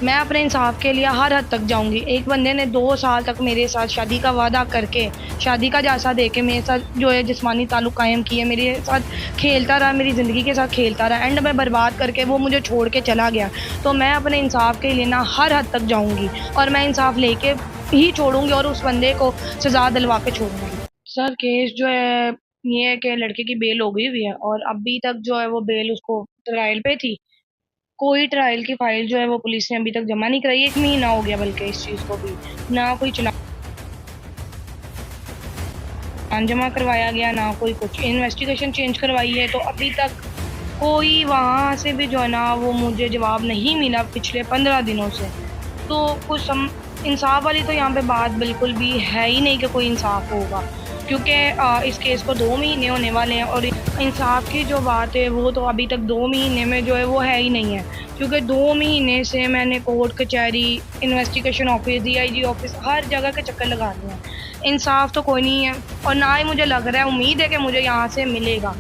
मैं अपने इंसाफ के लिए हर हद तक जाऊंगी। एक बंदे ने 2 साल तक मेरे साथ शादी का वादा करके, शादी का जायसा दे के मेरे साथ जो है जिस्मानी ताल्लुक कायम किए, मेरे साथ खेलता रहा, मेरी ज़िंदगी के साथ खेलता रहा, एंड में बर्बाद करके वो मुझे छोड़ के चला गया। तो मैं अपने इंसाफ के लिए ना हर हद तक जाऊंगी और मैं इंसाफ लेके ही छोड़ूंगी और उस बंदे को सजा दिलवा के छोड़ूंगी। सर केस जो है ये है कि लड़के की बेल हो गई हुई है और अभी तक जो है वो बेल उसको ट्रायल पे थी। कोई ट्रायल की फाइल जो है वो पुलिस ने अभी तक जमा नहीं कराई। 1 महीना हो गया बल्कि इस चीज को भी, ना कोई चालान जमा करवाया गया, ना कोई कुछ इन्वेस्टिगेशन चेंज करवाई है। तो अभी तक कोई वहां से भी जो है ना वो मुझे जवाब नहीं मिला पिछले 15 दिनों से। तो कुछ इंसाफ वाली तो यहाँ पे बात बिल्कुल भी है ही नहीं कि कोई इंसाफ होगा, क्योंकि इस केस को 2 महीने होने वाले हैं और इंसाफ की जो बात है वो तो अभी तक 2 महीने में जो है वो है ही नहीं है। क्योंकि 2 महीने से मैंने कोर्ट कचहरी, इन्वेस्टिगेशन ऑफिस, डीआईजी ऑफिस, हर जगह के चक्कर लगा लिए हैं। इंसाफ तो कोई नहीं है और ना ही मुझे लग रहा है, उम्मीद है कि मुझे यहाँ से मिलेगा।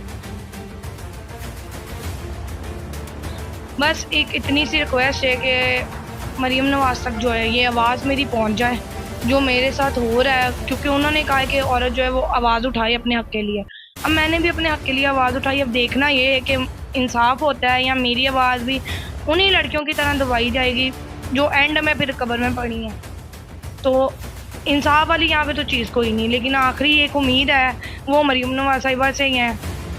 बस एक इतनी सी रिक्वेस्ट है कि मरीम नवाज तक जो है ये आवाज़ मेरी पहुंच जाए, जो मेरे साथ हो रहा है। क्योंकि उन्होंने कहा है कि औरत जो है वो आवाज़ उठाए अपने हक के लिए। अब मैंने भी अपने हक के लिए आवाज़ उठाई। अब देखना ये है कि इंसाफ होता है या मेरी आवाज़ भी उन्हीं लड़कियों की तरह दबाई जाएगी जो एंड में फिर कब्र में पड़ी हैं। तो इंसाफ वाली यहाँ पे तो चीज़ कोई नहीं, लेकिन आखिरी एक उम्मीद है वो मरीम नवाज साहिबा से ही है।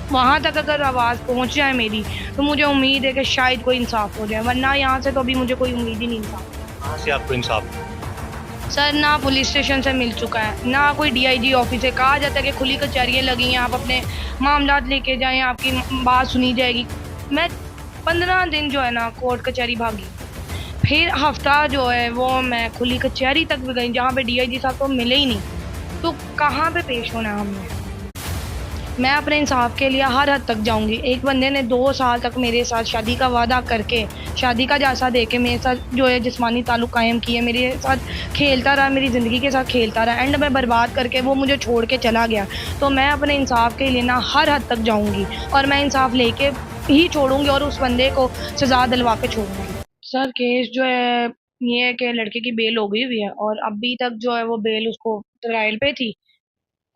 वहाँ तक अगर आवाज़ पहुँच जाए मेरी, तो मुझे उम्मीद है कि शायद कोई इंसाफ हो जाए, वरना यहाँ से तो अभी मुझे कोई उम्मीद ही नहीं इंसाफ। कहाँ से आपको इंसाफ? सर ना पुलिस स्टेशन से मिल चुका है, ना कोई डीआईजी ऑफिस से। कहा जाता है कि खुली कचहरियाँ लगी हैं, आप अपने मामलात लेके जाएं, आपकी बात सुनी जाएगी। मैं 15 दिन जो है ना कोर्ट कचहरी भागी, फिर हफ्ता जो है वो मैं खुली कचहरी तक भी गई जहाँ पे डीआईजी साहब को मिले ही नहीं। तो कहाँ पे पेश होना है हमने। मैं अपने इंसाफ के लिए हर हद तक जाऊंगी। एक बंदे ने 2 साल तक मेरे साथ शादी का वादा करके, शादी का जायसा दे के मेरे साथ जो है जिस्मानी ताल्लुक कायम किए, मेरे साथ खेलता रहा, मेरी ज़िंदगी के साथ खेलता रहा, एंड में बर्बाद करके वो मुझे छोड़ के चला गया। तो मैं अपने इंसाफ के लिए ना हर हद तक जाऊंगी और मैं इंसाफ लेके ही छोड़ूंगी और उस बंदे को सजा दिलवा के छोड़ूंगी। सर केस जो है ये है कि लड़के की बेल हो गई हुई है और अभी तक जो है वो बेल उसको ट्रायल पे थी।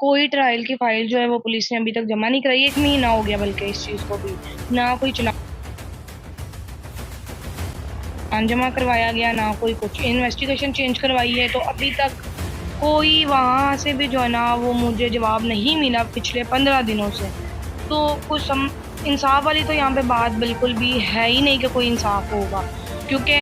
कोई ट्रायल की फाइल जो है वो पुलिस ने अभी तक जमा नहीं कराई। 1 महीना हो गया बल्कि इस चीज को भी, ना कोई चालान जमा करवाया गया, ना कोई कुछ इन्वेस्टिगेशन चेंज करवाई है। तो अभी तक कोई वहां से भी जो है ना वो मुझे जवाब नहीं मिला पिछले 15 दिनों से। तो कुछ इंसाफ वाली तो यहाँ पे बात बिल्कुल भी है ही नहीं कि कोई इंसाफ होगा, क्योंकि